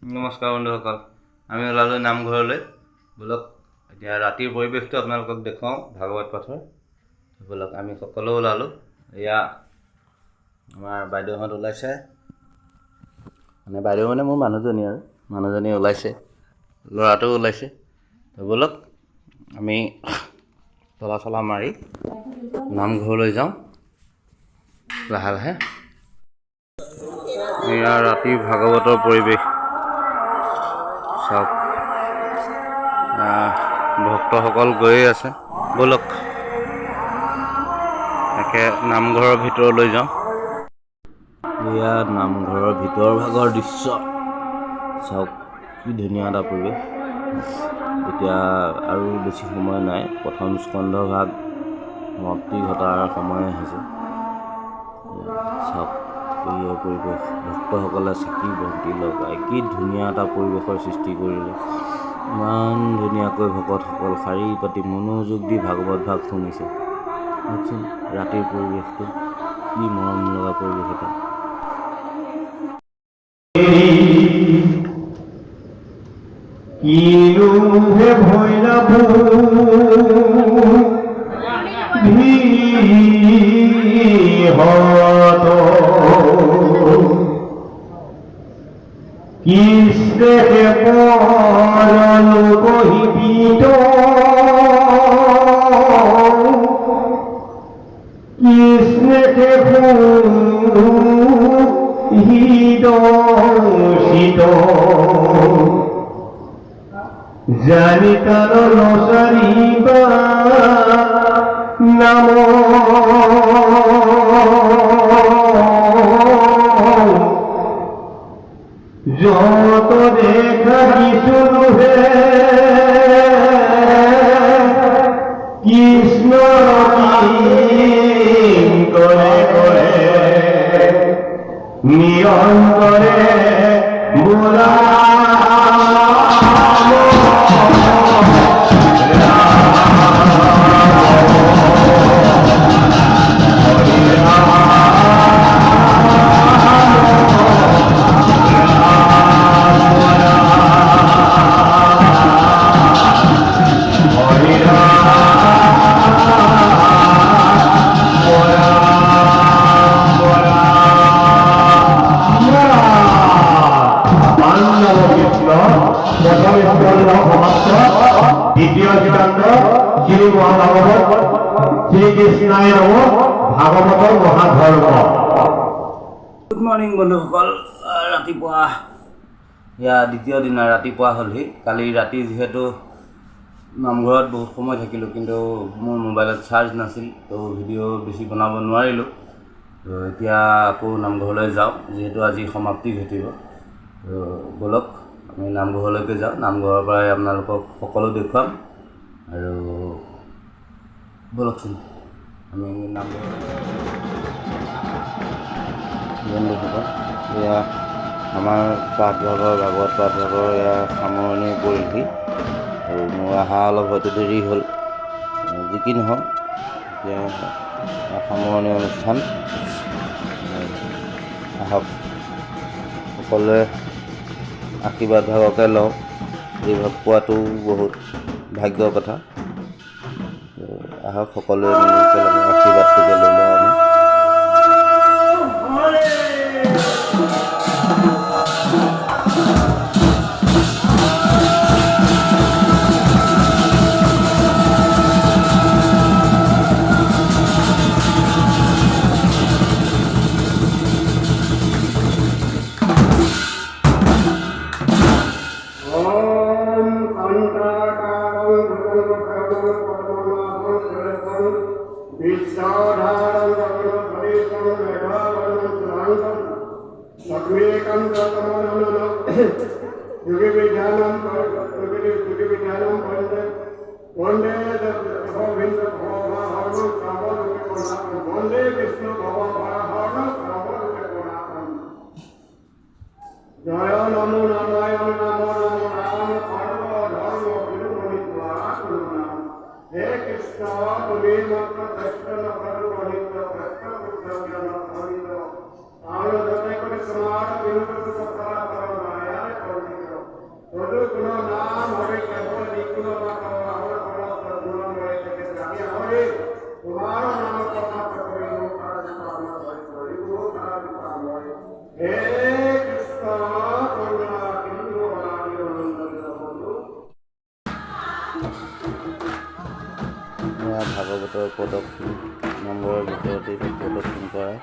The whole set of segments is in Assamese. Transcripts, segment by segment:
নমস্কাৰ বন্ধুসকল, আমি ওলালোঁ নামঘৰলৈ। ব'লক এতিয়া ৰাতিৰ পৰিৱেশটো আপোনালোকক দেখুৱাওঁ ভাগৱত পাঠৰ। ব'লক আমি সকলো ওলালোঁ। এয়া আমাৰ বাইদেউহঁত ওলাইছে, বাইদেউ মানে মোৰ মানুহজনী ওলাইছে, ল'ৰাটোও ওলাইছে। ব'লক আমি চলা মাৰি নামঘৰলৈ যাওঁ লাহে লাহে। এয়া ৰাতিৰ ভাগৱতৰ পৰিৱেশ চাওক, ভক্তসকল গৈয়ে আছে। ব'লক একে নামঘৰৰ ভিতৰলৈ যাওঁ। এয়া নামঘৰৰ ভিতৰ ভাগৰ দৃশ্য চাওক, কি ধুনীয়া এটা পৰিৱেশ। এতিয়া আৰু বেছি সময় নাই, প্ৰথম স্কন্ধ ভাগ সমাপ্তি ঘটাৰ সময় আহিছে। চাওক এই পৰিৱেশ, ভক্তসকলে চাকি বন্তি লগাই কি ধুনীয়া এটা পৰিৱেশৰ সৃষ্টি কৰিলে। ইমান ধুনীয়াকৈ ভকতসকল শাৰী পাতি মনোযোগ দি ভাগৱত ভাগ শুনিছে। চাওকচোন ৰাতিৰ পৰিৱেশটো, কি মৰম লগা পৰিৱেশ এটা। কৃষ্ণে পরনু কহিবিত কৃষ্ণে হৃদয়িত জানি তার নসারিবা নাম যত দেখা শুনু হে কৃষ্ণ করে করে নিয়ন্তরে বোলা দ্বিতীয় সিদ্ধান্ত শ্রী মহাভাগবত শ্রীকৃষ্ণায় নম ভাগৱতৰ মহাধৰ্ম। গুড মৰ্ণিং বন্ধুসকল, ৰাতিপুৱা এয়া দ্বিতীয় দিনা ৰাতিপুৱা হ'লহি। কালি ৰাতি যিহেতু নামঘৰত বহুত সময় থাকিলোঁ, কিন্তু মোৰ মোবাইলত চাৰ্জ নাছিল, তো ভিডিঅ' বেছি বনাব নোৱাৰিলোঁ। তো এতিয়া আকৌ নামঘৰলৈ যাওঁ, যিহেতু আজি সমাপ্তি ঘটিব। তো ব'লক আমি নামঘৰলৈকে যাওঁ, নামঘৰৰ পৰাই আপোনালোকক সকলো দেখুৱাম। আৰু ব'লকচোন আমি নামঘৰ। বন্ধুসকল, এয়া আমাৰ পাঠভাগৰ ভাগৱত পাঠভাগৰ এয়া সামৰণি পৰিলহি। আৰু মোৰ অহা অলপ হয়তো দেৰি হ'ল, যি কি নহওক এতিয়া সামৰণি অনুষ্ঠান। আহক সকলোৱে আশীৰ্বাদ ভাগকে লওঁ, এই ভাগ পোৱাটো বহুত ভাগ্যৰ কথা। আহক সকলোৱে একেলগে আশীৰ্বাদটোকে লৈ লওঁ আমি। জয় নমো নারায়ণ নমো নমো রাম ধর্ম ধর্ম বিরুমণিত্বা করুণাম। হে কৃষ্ণ তুমি মাত্র শ্রেষ্ঠ নকর গণিত শ্রেষ্ঠ পুত্র জ্ঞান গণিত আমরা যত করে তোমার বিরুদ্ধ কথা করো না তেখেতৰ প্ৰদক্ষিণ নামঘৰৰ ভিতৰতে প্ৰদক্ষিণ কৰাই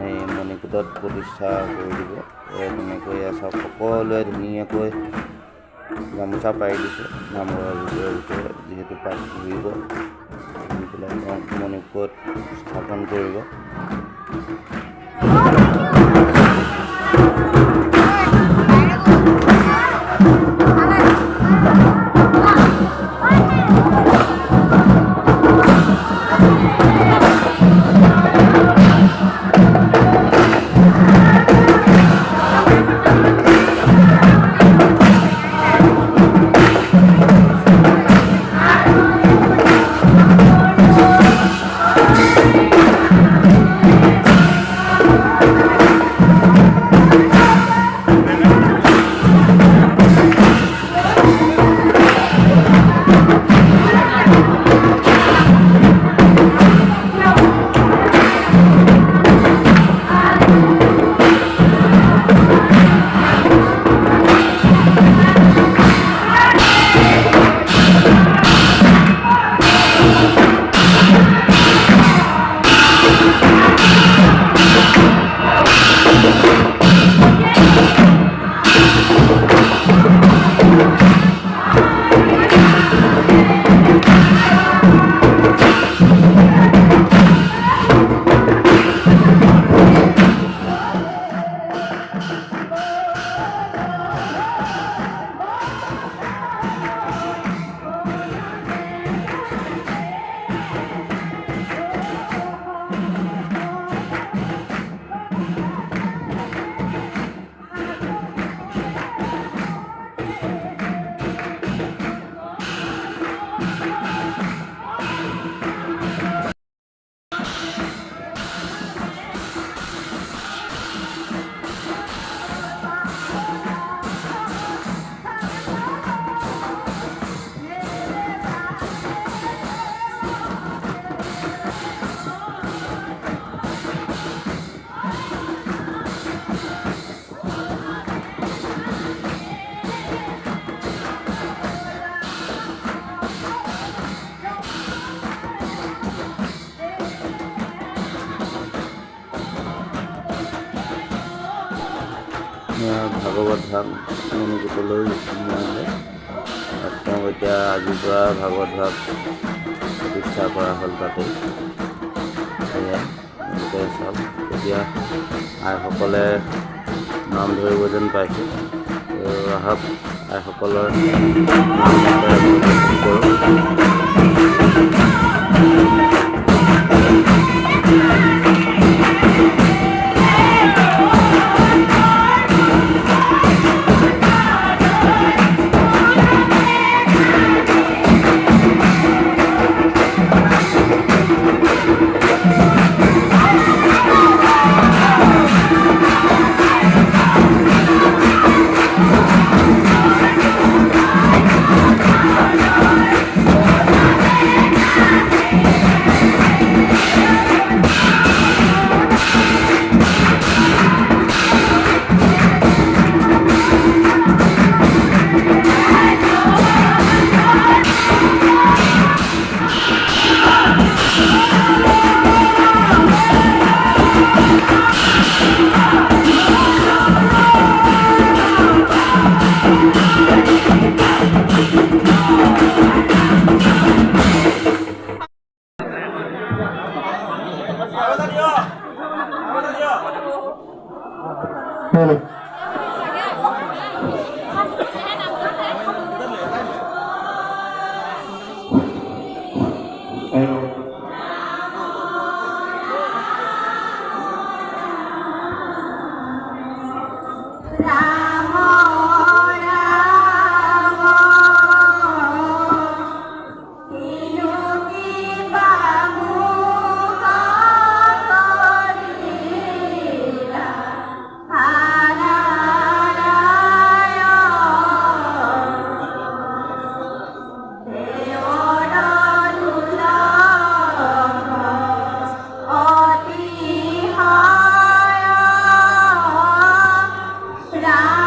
এই মণিকূটত প্ৰতিষ্ঠা কৰি দিব। তেনেকৈ চাওক সকলোৱে ধুনীয়াকৈ গামোচা পাৰি দিছে নামঘৰৰ ভিতৰে যিহেতু পাত ঘূৰিব ঘূৰি পেলাই তেওঁ মণিকূট স্থাপন কৰিব। ভাগৱত ধাম মণিকূটলৈ নিয়ালে। তেওঁক এতিয়া আজিৰ পৰা ভাগৱত ধাম প্ৰতিষ্ঠা কৰা হ'ল তাতে। সেয়াই এনেকৈ চাওক এতিয়া আইসকলে নাম ধৰিব যেন পাইছোঁ। আহক আইসকলৰ নাম কৰোঁ। Ram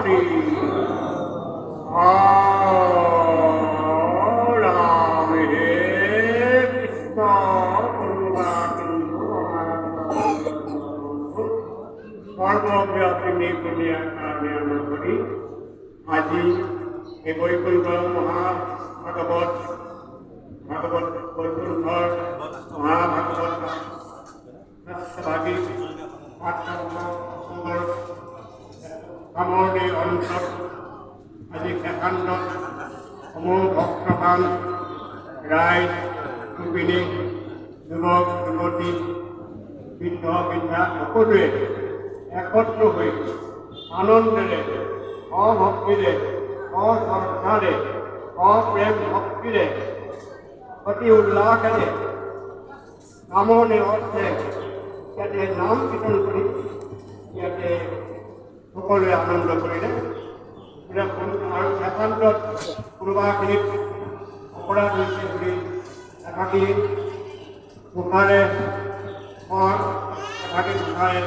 Hari Ram He Krishna সৰ্বব্যাপী পুণ্যা কাৰণে আমৰা কৰি আজি এই বৈকুণ্ঠ মহাভাগবত বৈকুণ্ঠৰ মহাভাগবত ভাগী সামৰণি অন্তত আজি সেখান্তত সমূহ ভক্তবান ৰাইজ গোপিনী যুৱক যুৱতী বৃদ্ধ বৃদ্ধা সকলোৱে একত্ৰ হৈ আনন্দেৰে অভক্তিৰে অশ্ৰদ্ধাৰে অপ্ৰেম ভক্তিৰে অতি উল্লাসেৰে নামনি অৰ্থে ইয়াতে নাম কীৰ্তন কৰি ইয়াতে সকলোৱে আনন্দ কৰিলে আৰু সেখান্তত কোনোবাখিনিত অপৰাধ হৈছে বুলি এভাগী মুখাৰে এভাগী মুখাৰে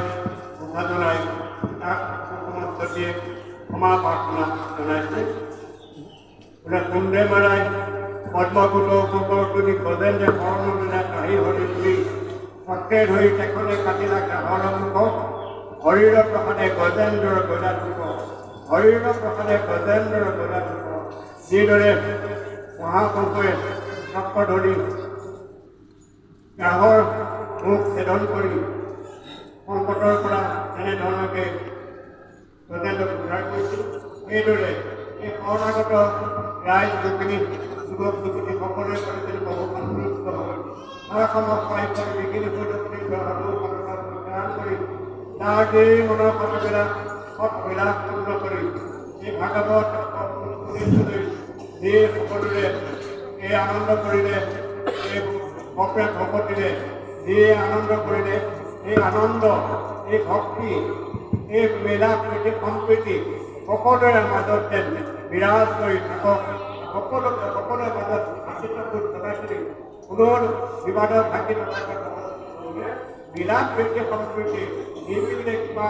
কথা জনাই তাক মধ্যে ক্ষমা প্ৰাৰ্থনা জনাইছে কুণ্ডে মাৰাই পদ্মকুট কুকৰ তুলি গজেন্দ্ৰে কৰ্ণবিনা কাঢ়ি হৰি তুলি সত্ৰে ধৰি তেখনে কাটিলা কাহৰ মুখ হৰিৰ প্ৰসাদে গজেন্দ্ৰৰ গজা চুক হৰিৰ প্ৰসাদে গজেন্দ্ৰৰ গজা চুক যিদৰে মহাপুৰুষে চক্ৰ ধৰি কাহৰ মুখ ছেদন কৰি সংকটৰ পৰা এনেধৰণকে গজেন্দ্ৰক উদ্ধাৰ কৰিছিল সেইদৰে এই শৰণাগত ৰাইজ গোপিনী যুৱক যুৱতী সকলোৱে কৰিছিল বহু সন্তুষ্ট হয় সাহিত্য বিঘিনি কৰি তাৰ এই মনৰ কথাবিলাক সৎবিলাস পূৰ্ণ কৰি এই ভাগৱত যি সকলোৰে এই আনন্দ কৰিলে এই অপ্ৰেম ভকতিৰে যি আনন্দ কৰিলে এই আনন্দ এই ভক্তি এই মেলা প্ৰীতি সম্প্ৰীতি সকলোৰে মাজত যেন বিৰাজ কৰি থাকক সকলোৰে মাজত আশীৰ্বাদ জনাইছিল কোনো বিবাদত থাকি নথকা বিলাপ প্ৰীতি সম্প্ৰীতি নিৰ্বিঘ্নে কিবা